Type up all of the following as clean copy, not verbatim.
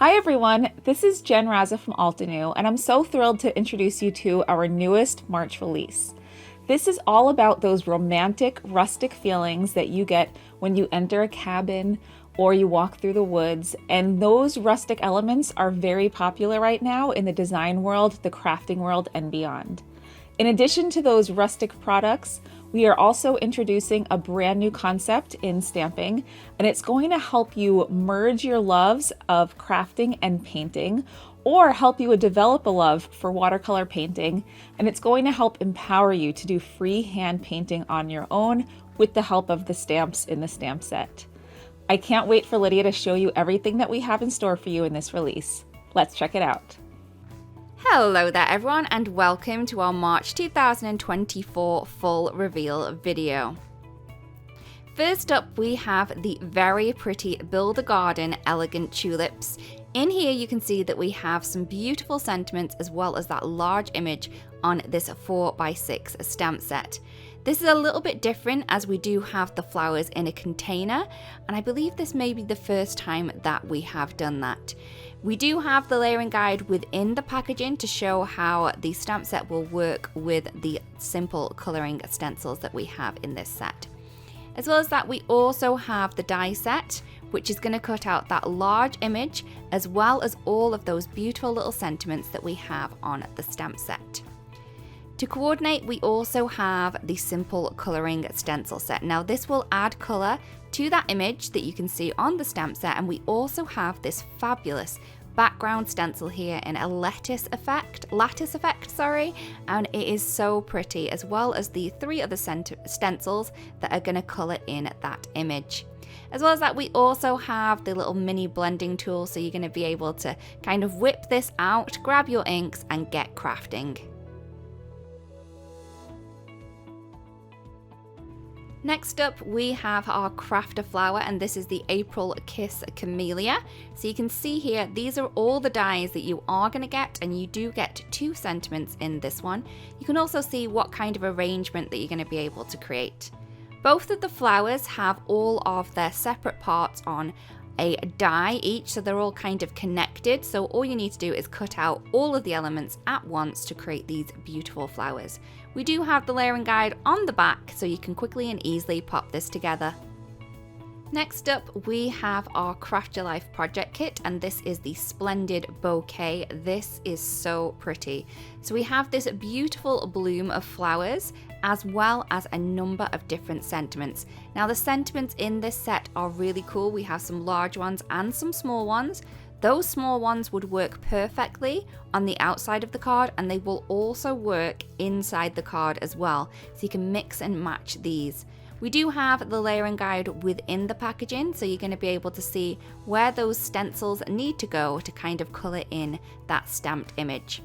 Hi everyone, this is Jen from Altenew, and I'm so thrilled to introduce you to our newest March release. This is all about those romantic, rustic feelings that you get when you enter a cabin or you walk through the woods, and those rustic elements are very popular right now in the design world, the crafting world, and beyond. In addition to those rustic products, we are also introducing a brand new concept in stamping, and it's going to help you merge your loves of crafting and painting, or help you develop a love for watercolor painting, and it's going to help empower you to do freehand painting on your own with the help of the stamps in the stamp set. I can't wait for Lydia to show you everything that we have in store for you in this release. Let's check it out. Hello there everyone, and welcome to our March 2024 full reveal video. First up, we have the very pretty Build a Garden Elegant Tulips. In here you can see that we have some beautiful sentiments as well as that large image on this 4x6 stamp set. This is a little bit different as we do have the flowers in a container, and I believe this may be the first time that we have done that. We do have the layering guide within the packaging to show how the stamp set will work with the simple colouring stencils that we have in this set. As well as that, we also have the die set, which is going to cut out that large image as well as all of those beautiful little sentiments that we have on the stamp set. To coordinate, we also have the simple colouring stencil set. Now this will add colour to that image that you can see on the stamp set, and we also have this fabulous background stencil here in a lattice effect, and it is so pretty, as well as the three other stencils that are going to colour in that image. As well as that, we also have the little mini blending tool, so you're going to be able to kind of whip this out, grab your inks and get crafting. Next up, we have our crafter flower, and this is the April Kiss Camellia. So you can see here, these are all the dies that you are going to get, and you do get 2 sentiments in this one. You can also see what kind of arrangement that you're going to be able to create. Both of the flowers have all of their separate parts on a die each, so they're all kind of connected. So all you need to do is cut out all of the elements at once to create these beautiful flowers. We do have the layering guide on the back, so you can quickly and easily pop this together. Next up, we have our Craft Your Life project kit, and this is the Splendid Bouquet. This is so pretty. So we have this beautiful bloom of flowers as well as a number of different sentiments. Now the sentiments in this set are really cool. We have some large ones and some small ones. Those small ones would work perfectly on the outside of the card, and they will also work inside the card as well. So you can mix and match these. We do have the layering guide within the packaging, so you're going to be able to see where those stencils need to go to kind of colour in that stamped image.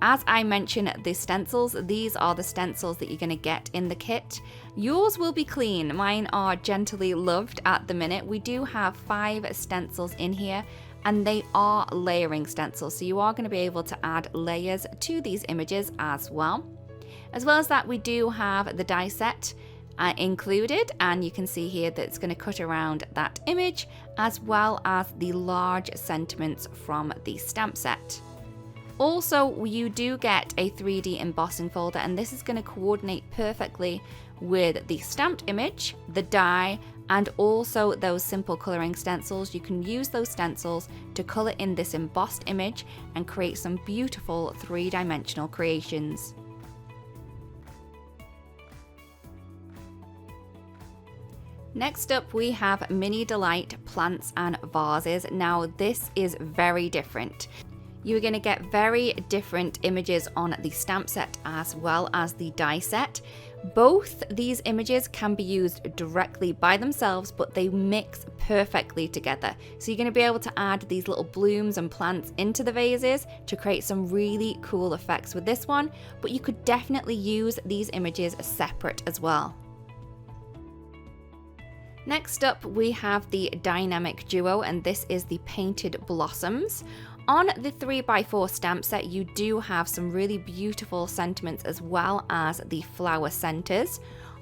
As I mentioned, the stencils, these are the stencils that you're going to get in the kit. Yours will be clean. Mine are gently loved at the minute. We do have 5 stencils in here, and they are layering stencils, so you are going to be able to add layers to these images as well. As well as that, we do have the die set included, and you can see here that it's going to cut around that image as well as the large sentiments from the stamp set. Also, you do get a 3D embossing folder, and this is going to coordinate perfectly with the stamped image, the die, and also those simple colouring stencils. You can use those stencils to colour in this embossed image and create some beautiful 3-dimensional creations. Next up, we have Mini Delight Plants and Vases. Now this is very different. You're going to get very different images on the stamp set as well as the die set. Both these images can be used directly by themselves, but they mix perfectly together. So you're going to be able to add these little blooms and plants into the vases to create some really cool effects with this one, but you could definitely use these images separate as well. Next up, we have the Dynamic Duo, and this is the Painted Blossoms. On the 3x4 stamp set, you do have some really beautiful sentiments as well as the flower centers.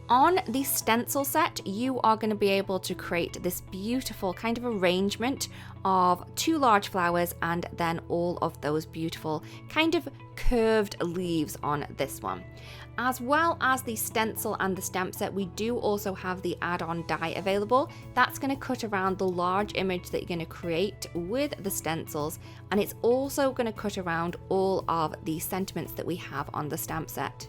On the stencil set, you are going to be able to create this beautiful kind of arrangement of 2 large flowers and then all of those beautiful kind of curved leaves on this one. As well as the stencil and the stamp set, we do also have the add-on die available. That's going to cut around the large image that you're going to create with the stencils, and it's also going to cut around all of the sentiments that we have on the stamp set.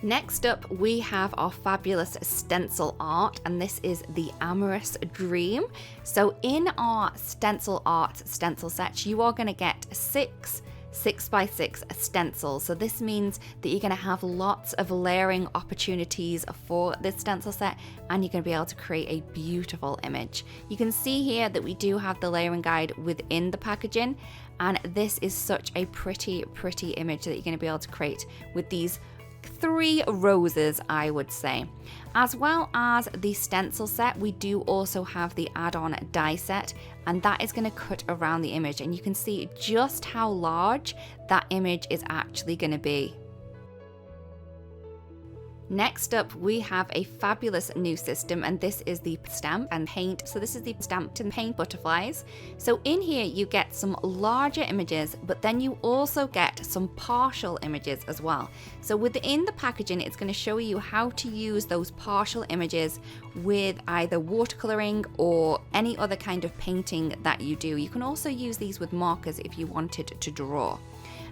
Next up, we have our fabulous stencil art, and this is the Amorous Dream. So in our stencil art stencil set, you are going to get 6 6x6 stencils. So this means that you're going to have lots of layering opportunities for this stencil set, and you're going to be able to create a beautiful image. You can see here that we do have the layering guide within the packaging, and this is such a pretty image that you're going to be able to create with these 3 roses, I would say. As well as the stencil set, we do also have the add-on die set, and that is going to cut around the image, and you can see just how large that image is actually going to be. Next up, we have a fabulous new system, and this is the stamp and paint. So this is the stamp and paint butterflies. So in here you get some larger images, but then you also get some partial images as well. So within the packaging, it's going to show you how to use those partial images with either watercoloring or any other kind of painting that you do. You can also use these with markers if you wanted to draw.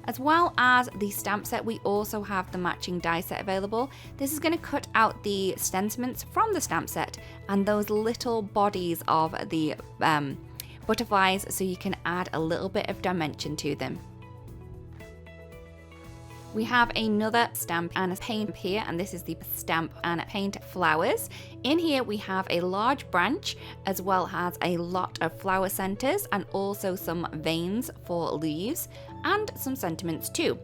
As well as the stamp set, we also have the matching die set available. This is going to cut out the sentiments from the stamp set and those little bodies of the butterflies, so you can add a little bit of dimension to them. We have another stamp and paint here, and this is the stamp and paint flowers. In here we have a large branch as well as a lot of flower centers and also some veins for leaves and some sentiments too.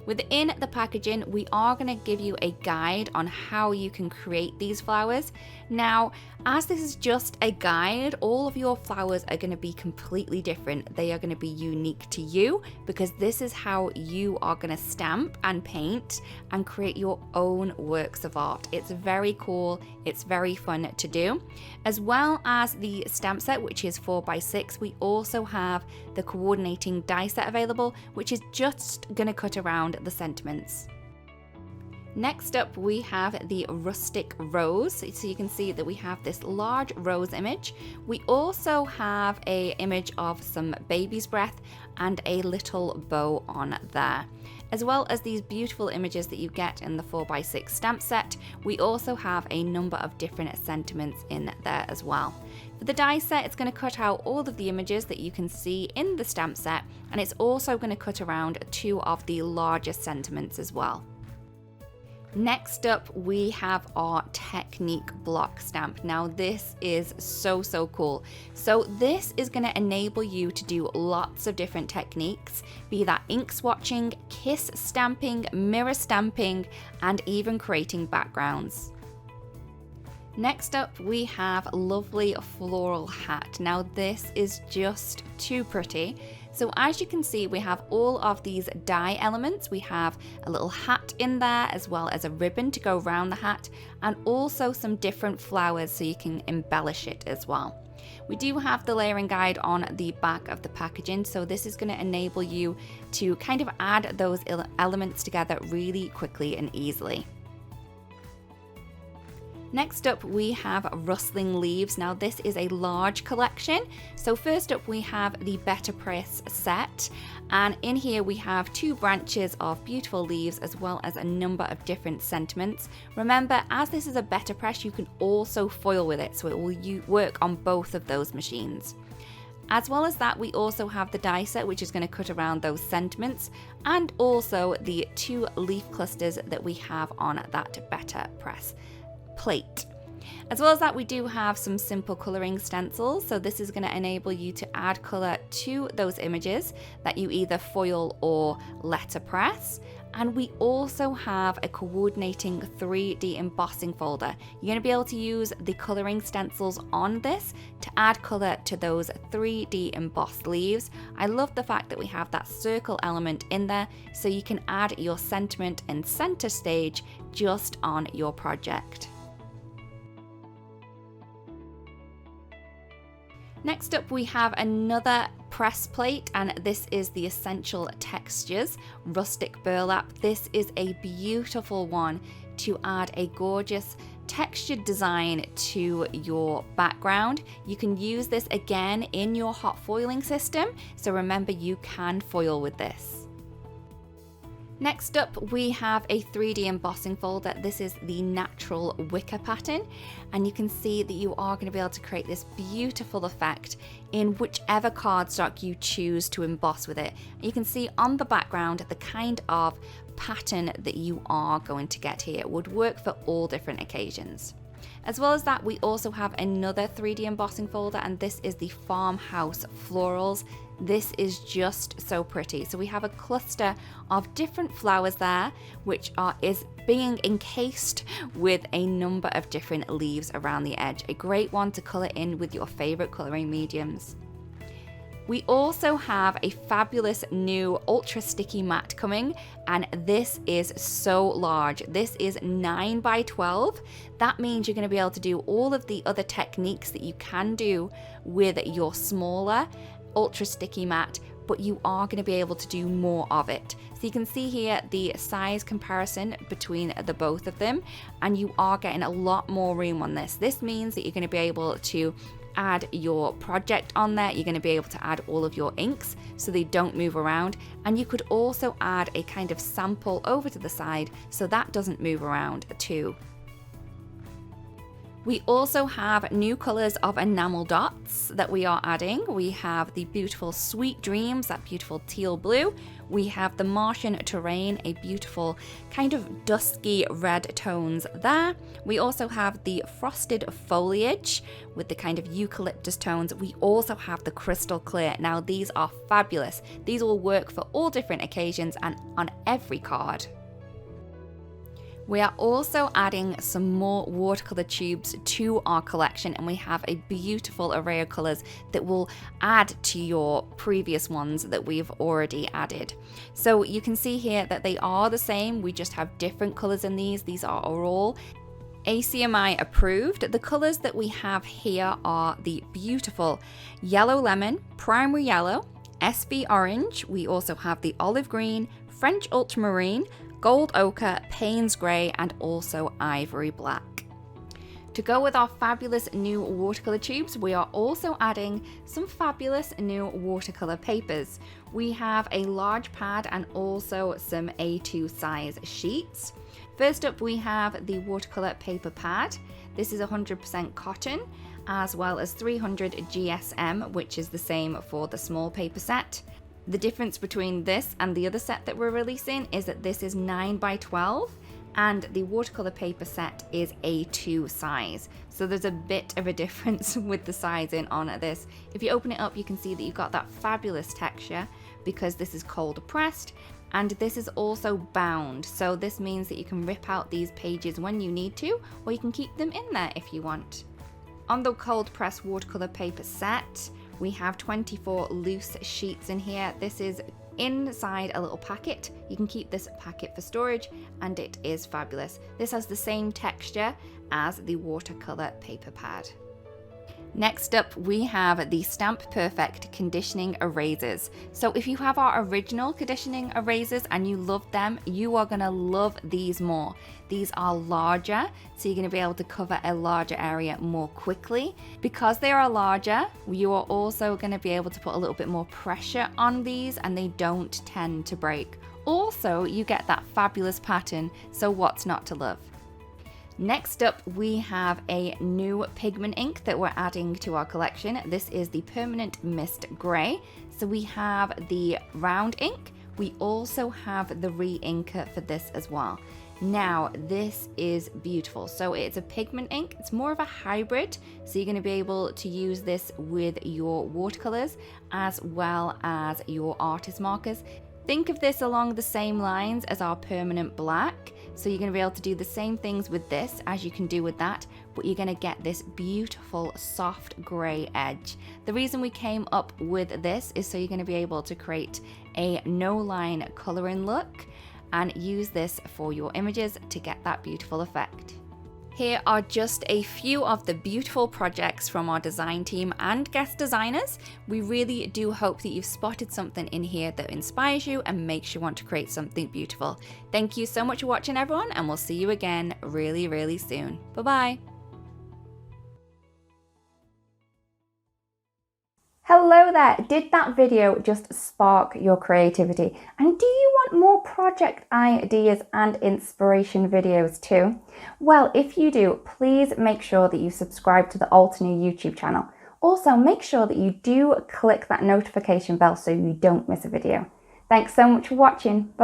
Within the packaging, we are going to give you a guide on how you can create these flowers. Now, as this is just a guide, all of your flowers are going to be completely different. They are going to be unique to you because this is how you are going to stamp and paint and create your own works of art. It's very cool. It's very fun to do. As well as the stamp set, which is 4x6, we also have the coordinating die set available, which is just going to cut around the sentiments. Next up, we have the Rustic Rose. So you can see that we have this large rose image. We also have an image of some baby's breath and a little bow on there. As well as these beautiful images that you get in the 4x6 stamp set, we also have a number of different sentiments in there as well. For the die set, it's going to cut out all of the images that you can see in the stamp set, and it's also going to cut around 2 of the largest sentiments as well. Next up, we have our Technique block stamp. Now this is so cool. So this is going to enable you to do lots of different techniques, be that ink swatching, kiss stamping, mirror stamping, and even creating backgrounds. Next up, we have lovely floral hat. Now this is just too pretty. So as you can see, we have all of these die elements. We have a little hat in there as well as a ribbon to go around the hat, and also some different flowers so you can embellish it as well. We do have the layering guide on the back of the packaging, so this is going to enable you to kind of add those elements together really quickly and easily. Next up, we have Rustling leaves. Now this is a large collection. So first up, we have the Better Press set, and in here we have 2 branches of beautiful leaves as well as a number of different sentiments. Remember, as this is a Better Press, you can also foil with it, so it will work on both of those machines. As well as that, we also have the die set, which is going to cut around those sentiments, and also the 2 leaf clusters that we have on that Better Press plate. As well as that, we do have some simple coloring stencils. So this is going to enable you to add color to those images that you either foil or letterpress. And we also have a coordinating 3D embossing folder. You're going to be able to use the coloring stencils on this to add color to those 3D embossed leaves. I love the fact that we have that circle element in there, so you can add your sentiment and center stage just on your project. Next up, we have another press plate, and this is the Essential Textures Rustic Burlap. This is a beautiful one to add a gorgeous textured design to your background. You can use this again in your hot foiling system, so remember you can foil with this. Next up, we have a 3D embossing folder. This is the natural wicker pattern, and you can see that you are going to be able to create this beautiful effect in whichever cardstock you choose to emboss with it. You can see on the background the kind of pattern that you are going to get here. It would work for all different occasions. As well as that, we also have another 3D embossing folder, and this is the Farmhouse Florals. This is just so pretty. So we have a cluster of different flowers there, which is being encased with a number of different leaves around the edge. A great one to color in with your favorite coloring mediums. We also have a fabulous new ultra sticky mat coming, and this is so large. This is 9 by 12. That means you're going to be able to do all of the other techniques that you can do with your smaller ultra sticky mat, but you are going to be able to do more of it. So you can see here the size comparison between the both of them, and you are getting a lot more room on this. This means that you're going to be able to add your project on there. You're going to be able to add all of your inks so they don't move around, and you could also add a kind of sample over to the side so that doesn't move around too. We also have new colours of enamel dots that we are adding. We have the beautiful Sweet Dreams, that beautiful teal blue. We have the Martian Terrain, a beautiful kind of dusky red tones there. We also have the Frosted Foliage with the kind of eucalyptus tones. We also have the Crystal Clear. Now these are fabulous. These will work for all different occasions and on every card. We are also adding some more watercolor tubes to our collection, and we have a beautiful array of colors that will add to your previous ones that we've already added. So you can see here that they are the same, we just have different colors in these. These are all ACMI approved. The colors that we have here are the beautiful Yellow Lemon, Primary Yellow, SB Orange. We also have the Olive Green, French Ultramarine, Gold Ochre, Payne's Grey, and also Ivory Black. To go with our fabulous new watercolor tubes, we are also adding some fabulous new watercolor papers. We have a large pad and also some A2 size sheets. First up, we have the watercolor paper pad. This is 100% cotton, as well as 300 GSM, which is the same for the small paper set. The difference between this and the other set that we're releasing is that this is 9 by 12 and the watercolor paper set is A2 size. So there's a bit of a difference with the sizing on this. If you open it up, you can see that you've got that fabulous texture because this is cold pressed, and this is also bound. So this means that you can rip out these pages when you need to, or you can keep them in there if you want. On the cold pressed watercolor paper set, we have 24 loose sheets in here. This is inside a little packet. You can keep this packet for storage, and it is fabulous. This has the same texture as the watercolor paper pad. Next up, we have the StamPerfect conditioning erasers. So if you have our original conditioning erasers and you love them, you are gonna love these more. These are larger, so you're gonna be able to cover a larger area more quickly. Because they are larger, you are also gonna be able to put a little bit more pressure on these, and they don't tend to break. Also, you get that fabulous pattern, so what's not to love? Next up, we have a new pigment ink that we're adding to our collection. This is the Permanent Mist Grey. So we have the round ink. We also have the re-inker for this as well. Now, this is beautiful. So it's a pigment ink. It's more of a hybrid. So you're going to be able to use this with your watercolors as well as your artist markers. Think of this along the same lines as our permanent black. So you're going to be able to do the same things with this as you can do with that, but you're going to get this beautiful soft grey edge. The reason we came up with this is so you're going to be able to create a no line colouring look and use this for your images to get that beautiful effect. Here are just a few of the beautiful projects from our design team and guest designers. We really do hope that you've spotted something in here that inspires you and makes you want to create something beautiful. Thank you so much for watching, everyone, and we'll see you again really, really soon. Bye-bye. Hello there! Did that video just spark your creativity? And do you want more project ideas and inspiration videos too? Well, if you do, please make sure that you subscribe to the Altenew YouTube channel. Also, make sure that you do click that notification bell so you don't miss a video. Thanks so much for watching. Bye.